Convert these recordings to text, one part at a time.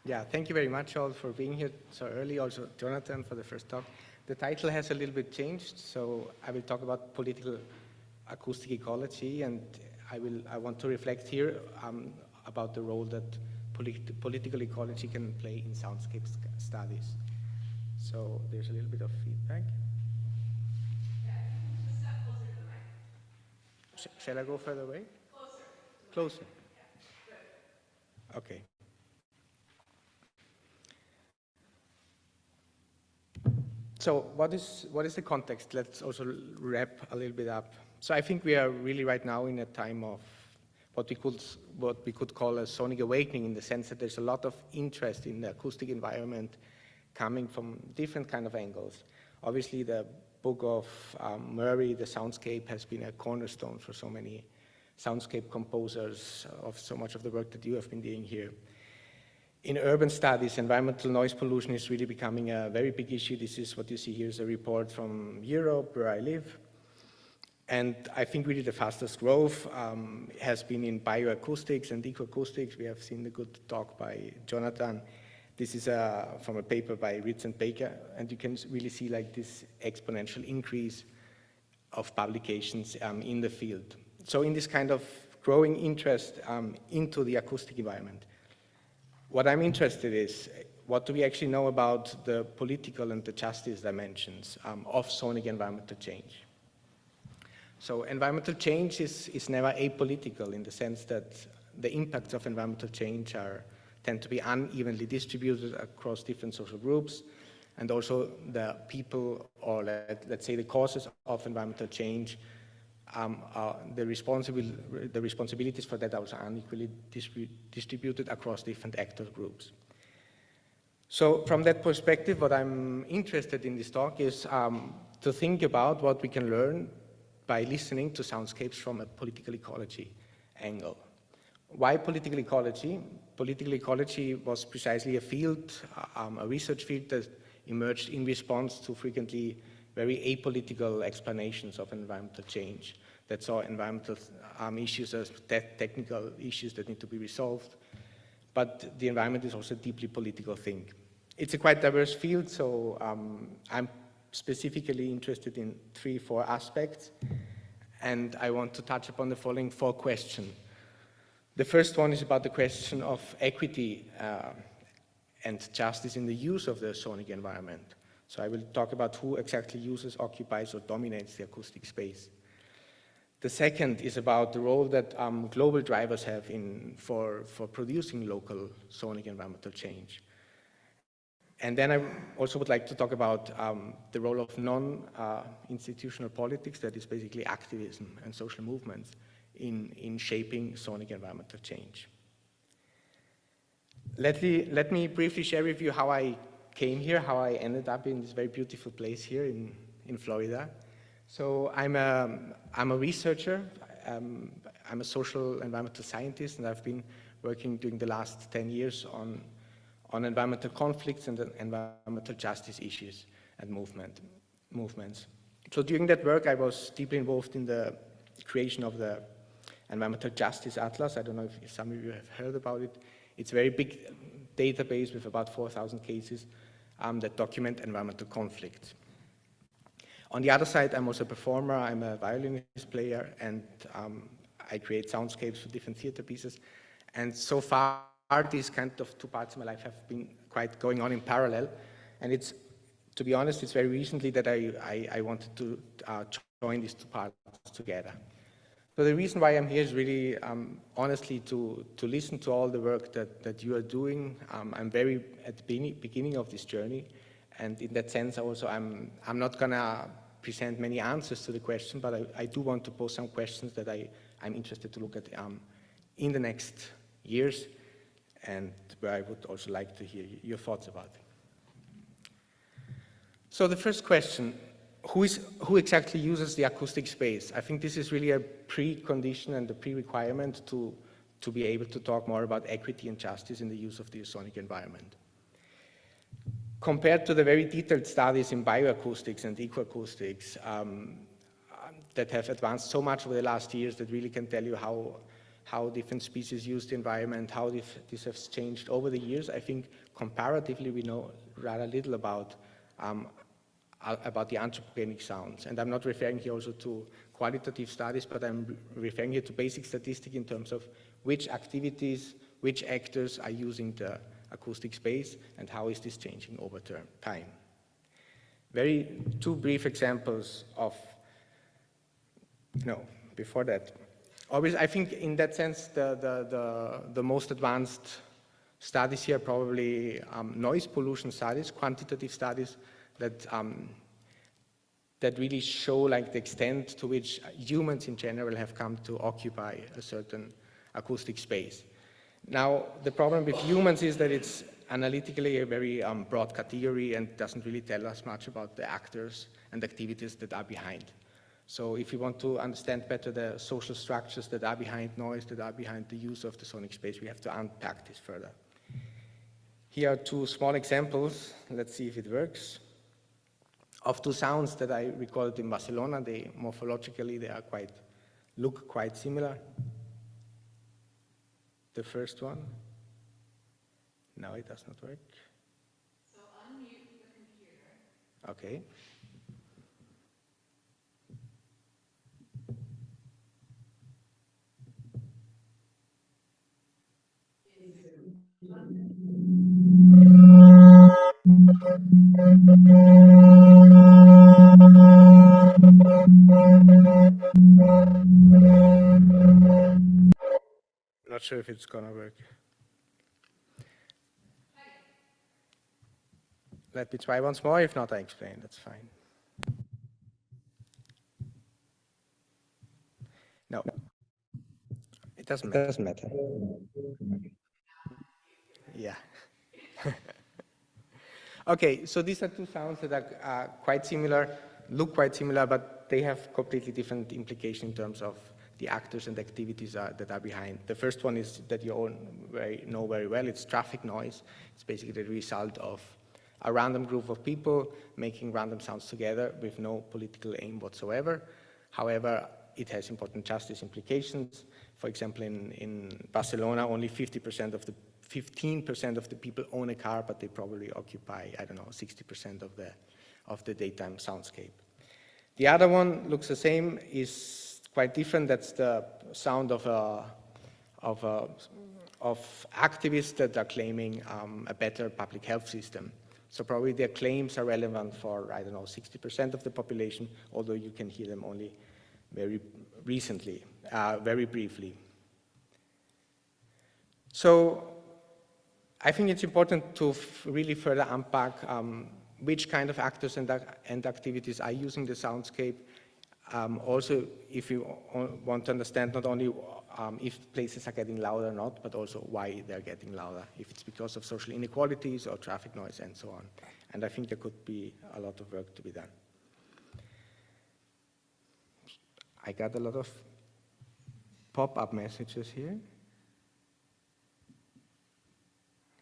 Yeah, thank you very much all for being here so early, also Jonathan for the first talk. The title has a little bit changed, so I will talk about political acoustic ecology, and I want to reflect here about the role that political ecology can play in soundscape studies. So there's a little bit of feedback. Yeah, just step closer to the mic. Shall I go further away? Closer. Closer. Yeah, good. Okay. So what is the context? Let's also wrap a little bit up. So I think we are really right now in a time of what we could call a sonic awakening, in the sense that there's a lot of interest in the acoustic environment coming from different kind of angles. Obviously, the book of Murray, The Soundscape, has been a cornerstone for so many soundscape composers of so much of the work that you have been doing here. In urban studies, environmental noise pollution is really becoming a very big issue. This is what you see here is a report from Europe, where I live. And I think really the fastest growth has been in bioacoustics and ecoacoustics. We have seen the good talk by Jonathan. This is from a paper by Ritz and Baker, and you can really see like this exponential increase of publications in the field. So in this kind of growing interest into the acoustic environment, what I'm interested in is, what do we actually know about the political and the justice dimensions of sonic environmental change? So environmental change is never apolitical, in the sense that the impacts of environmental change tend to be unevenly distributed across different social groups, and also the people, or let's say the causes of environmental change, the responsibilities for that are also unequally distributed across different actor groups. So from that perspective, what I'm interested in this talk is to think about what we can learn by listening to soundscapes from a political ecology angle. Why political ecology? Political ecology was precisely a field, a research field that emerged in response to frequently very apolitical explanations of environmental change that saw environmental issues as technical issues that need to be resolved. But the environment is also a deeply political thing. It's a quite diverse field, so I'm specifically interested in 3-4 aspects, and I want to touch upon the following 4 questions. The first one is about the question of equity and justice in the use of the sonic environment. So I will talk about who exactly uses, occupies, or dominates the acoustic space. The second is about the role that global drivers have for producing local sonic environmental change. And then I also would like to talk about the role of non-institutional politics, that is basically activism and social movements, in shaping sonic environmental change. Let me briefly share with you how I came here, how I ended up in this very beautiful place here in Florida. So I'm a researcher, I'm a social environmental scientist, and I've been working during the last 10 years on environmental conflicts and environmental justice issues and movements. So during that work, I was deeply involved in the creation of the Environmental Justice Atlas. I don't know if some of you have heard about it. It's a very big database with about 4,000 cases that document environmental conflicts. On the other side, I'm also a performer. I'm a violinist player, and I create soundscapes for different theater pieces. And so far, these kind of 2 parts of my life have been quite going on in parallel. And it's, to be honest, it's very recently that I wanted to join these 2 parts together. So the reason why I'm here is really, honestly, to listen to all the work that you are doing. I'm very at the beginning of this journey, and in that sense, also, I'm not gonna present many answers to the question, but I do want to pose some questions that I'm interested to look at in the next years, and where I would also like to hear your thoughts about it. So the first question, who exactly uses the acoustic space? I think this is really a precondition and a prerequirement to be able to talk more about equity and justice in the use of the sonic environment. Compared to the very detailed studies in bioacoustics and ecoacoustics that have advanced so much over the last years, that really can tell you how different species use the environment, how this has changed over the years. I think comparatively we know rather little about the anthropogenic sounds. And I'm not referring here also to qualitative studies, but I'm referring here to basic statistics in terms of which activities, which actors are using the acoustic space, and how is this changing over time. Two brief examples of, before that. Obviously, I think in that sense, the most advanced studies here are probably noise pollution studies, quantitative studies that really show like the extent to which humans in general have come to occupy a certain acoustic space. Now, the problem with humans is that it's analytically a very broad category and doesn't really tell us much about the actors and activities that are behind. So if you want to understand better the social structures that are behind noise, that are behind the use of the sonic space, we have to unpack this further. Here are two small examples. Let's see if it works. Of two sounds that I recorded in Barcelona. They morphologically, they are look quite similar. The first one. No, it does not work. So unmute the computer. Okay. Not sure if it's gonna work. Let me try once more. If not, I explain. That's fine. No, it doesn't matter. Yeah. Okay, so these are two sounds that are quite similar, look quite similar, but they have completely different implications in terms of the actors and activities that are behind. The first one is that you all know very well. It's traffic noise. It's basically the result of a random group of people making random sounds together with no political aim whatsoever. However, it has important justice implications. For example, in Barcelona, only 15% of the people own a car, but they probably occupy, I don't know, 60% of the daytime soundscape. The other one looks the same, is quite different. That's the sound of activists that are claiming a better public health system. So probably their claims are relevant for, I don't know, 60% of the population, although you can hear them only very recently, very briefly. So I think it's important to really further unpack which kind of actors and activities are using the soundscape. Also, if you want to understand not only if places are getting louder or not, but also why they're getting louder, if it's because of social inequalities or traffic noise and so on. And I think there could be a lot of work to be done. I got a lot of pop-up messages here.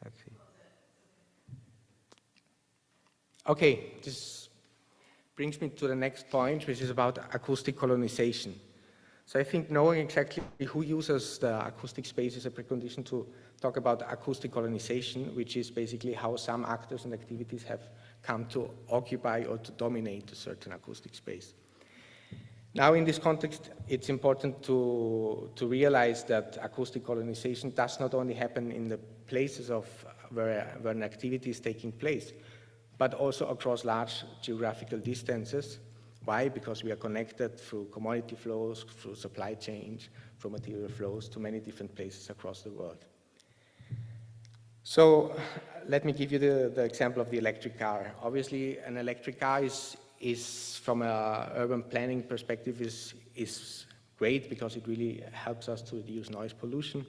Let's see. Okay, this brings me to the next point, which is about acoustic colonization. So I think knowing exactly who uses the acoustic space is a precondition to talk about acoustic colonization, which is basically how some actors and activities have come to occupy or to dominate a certain acoustic space. Now, in this context, it's important to realize that acoustic colonization does not only happen in the places of where an activity is taking place, but also across large geographical distances. Why? Because we are connected through commodity flows, through supply chains, through material flows to many different places across the world. So let me give you the example of the electric car. Obviously, an electric car is from an urban planning perspective is great because it really helps us to reduce noise pollution.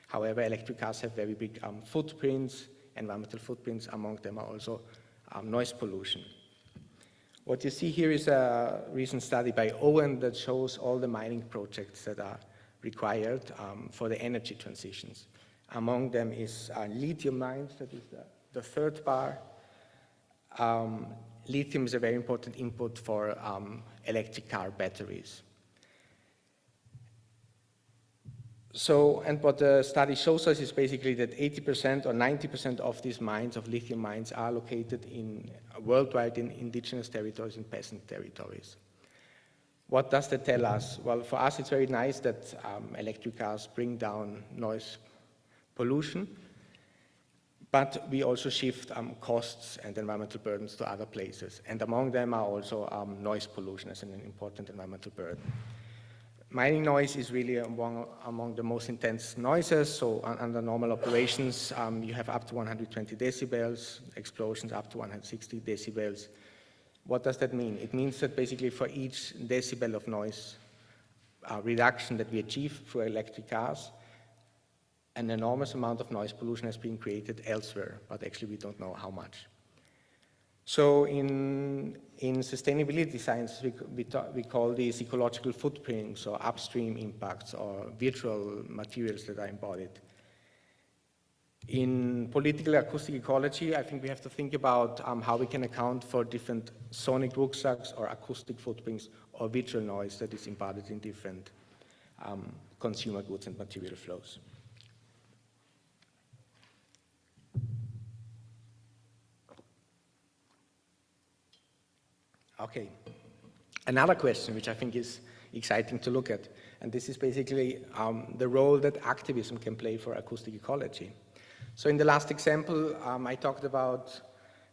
However, electric cars have very big footprints, environmental footprints. Among them are also noise pollution. What you see here is a recent study by Owen that shows all the mining projects that are required for the energy transitions. Among them is lithium mines, that is the third bar. Lithium is a very important input for electric car batteries. So, and what the study shows us is basically that 80% or 90% of these mines, of lithium mines, are located in worldwide in indigenous territories and peasant territories. What does that tell us? Well, for us, it's very nice that electric cars bring down noise pollution, but we also shift costs and environmental burdens to other places. And among them are also noise pollution as an important environmental burden. Mining noise is really among the most intense noises. So under normal operations, you have up to 120 decibels, explosions up to 160 decibels. What does that mean? It means that basically for each decibel of noise reduction that we achieve through electric cars, an enormous amount of noise pollution has been created elsewhere, but actually we don't know how much. So in sustainability science, we call these ecological footprints or upstream impacts or virtual materials that are embodied. In political acoustic ecology, I think we have to think about how we can account for different sonic rucksacks or acoustic footprints or virtual noise that is embodied in different consumer goods and material flows. Okay, another question which I think is exciting to look at, and this is basically the role that activism can play for acoustic ecology. So in the last example, I talked about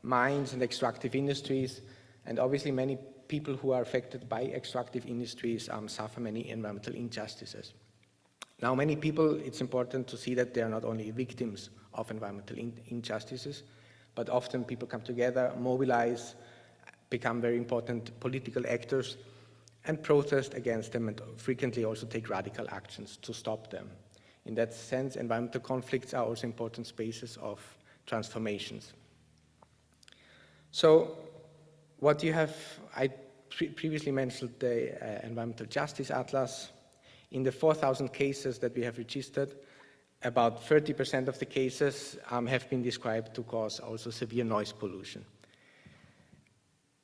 mines and extractive industries, and obviously many people who are affected by extractive industries suffer many environmental injustices. Now, many people, it's important to see that they are not only victims of environmental injustices, but often people come together, mobilize, become very important political actors, and protest against them, and frequently also take radical actions to stop them. In that sense, environmental conflicts are also important spaces of transformations. So what you have, I previously mentioned the Environmental Justice Atlas. In the 4,000 cases that we have registered, about 30% of the cases have been described to cause also severe noise pollution.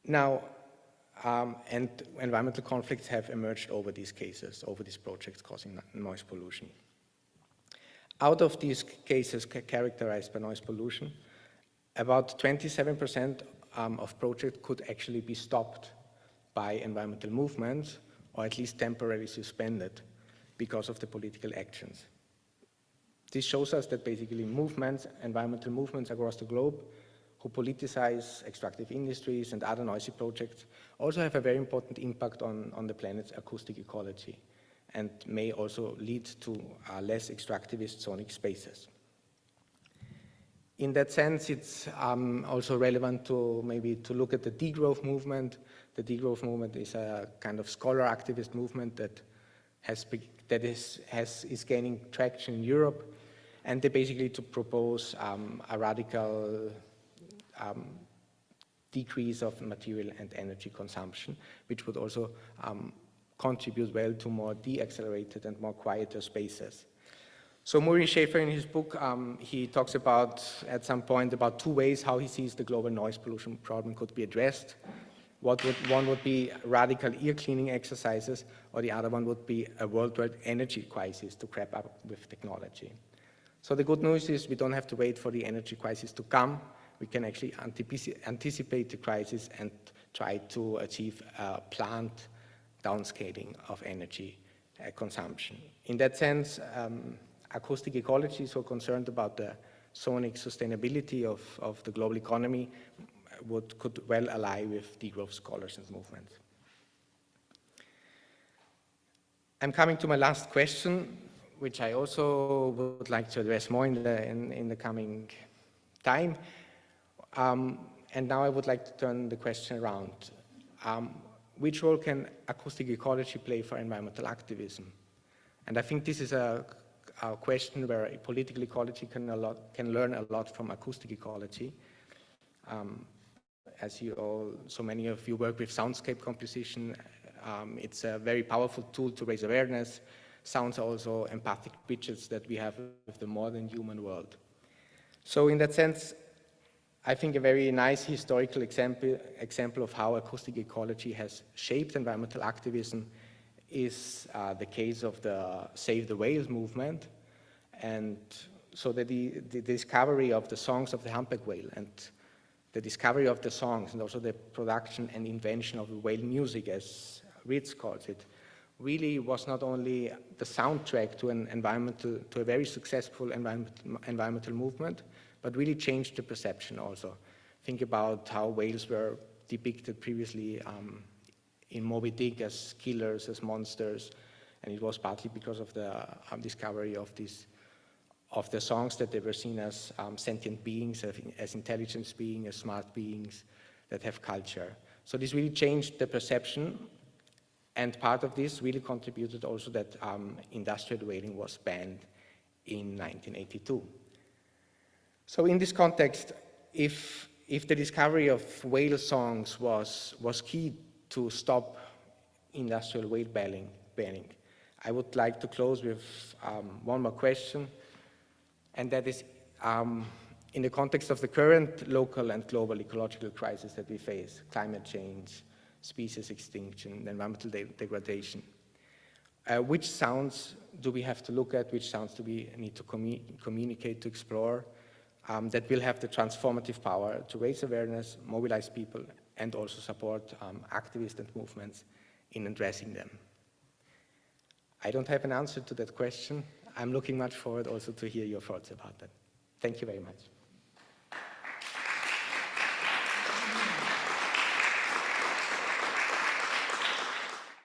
Now, and environmental conflicts have emerged over these cases, over these projects causing noise pollution. Out of these cases characterized by noise pollution, about 27% of projects could actually be stopped by environmental movements, or at least temporarily suspended because of the political actions. This shows us that basically movements, environmental movements across the globe, who politicize extractive industries and other noisy projects, also have a very important impact on the planet's acoustic ecology, and may also lead to less extractivist sonic spaces. In that sense, it's also relevant to maybe to look at the degrowth movement. The degrowth movement is a kind of scholar activist movement that is gaining traction in Europe, and they basically to propose a radical decrease of material and energy consumption, which would also contribute well to more de-accelerated and more quieter spaces. So Maurice Schaefer in his book, he talks about, at some point, about two ways how he sees the global noise pollution problem could be addressed. One would be radical ear cleaning exercises, or the other one would be a worldwide energy crisis to grab up with technology. So the good news is we don't have to wait for the energy crisis to come. We can actually anticipate the crisis and try to achieve a planned downscaling of energy consumption. In that sense, acoustic ecology is so concerned about the sonic sustainability of the global economy could well ally with degrowth scholars and movements. I'm coming to my last question, which I also would like to address more in the coming time. And now I would like to turn the question around. Which role can acoustic ecology play for environmental activism? And I think this is a question where political ecology can learn a lot from acoustic ecology. As so many of you work with soundscape composition, it's a very powerful tool to raise awareness. Sounds are also empathic bridges that we have with the modern human world. So in that sense, I think a very nice historical example of how acoustic ecology has shaped environmental activism is the case of the Save the Whales movement, and so the discovery of the songs of the humpback whale and the discovery of the songs and also the production and invention of whale music, as Ritz calls it, really was not only the soundtrack to a very successful environmental movement, but really changed the perception also. Think about how whales were depicted previously in Moby Dick as killers, as monsters, and it was partly because of the discovery of the songs that they were seen as sentient beings, as intelligent beings, as smart beings that have culture. So this really changed the perception, and part of this really contributed also that industrial whaling was banned in 1982. So in this context, if the discovery of whale songs was key to stop industrial whale banning, I would like to close with one more question, and that is, in the context of the current local and global ecological crisis that we face, climate change, species extinction, environmental degradation, which sounds do we have to look at, which sounds do we need to communicate, to explore, that will have the transformative power to raise awareness, mobilize people, and also support activists and movements in addressing them? I don't have an answer to that question. I'm looking much forward also to hear your thoughts about that. Thank you very much.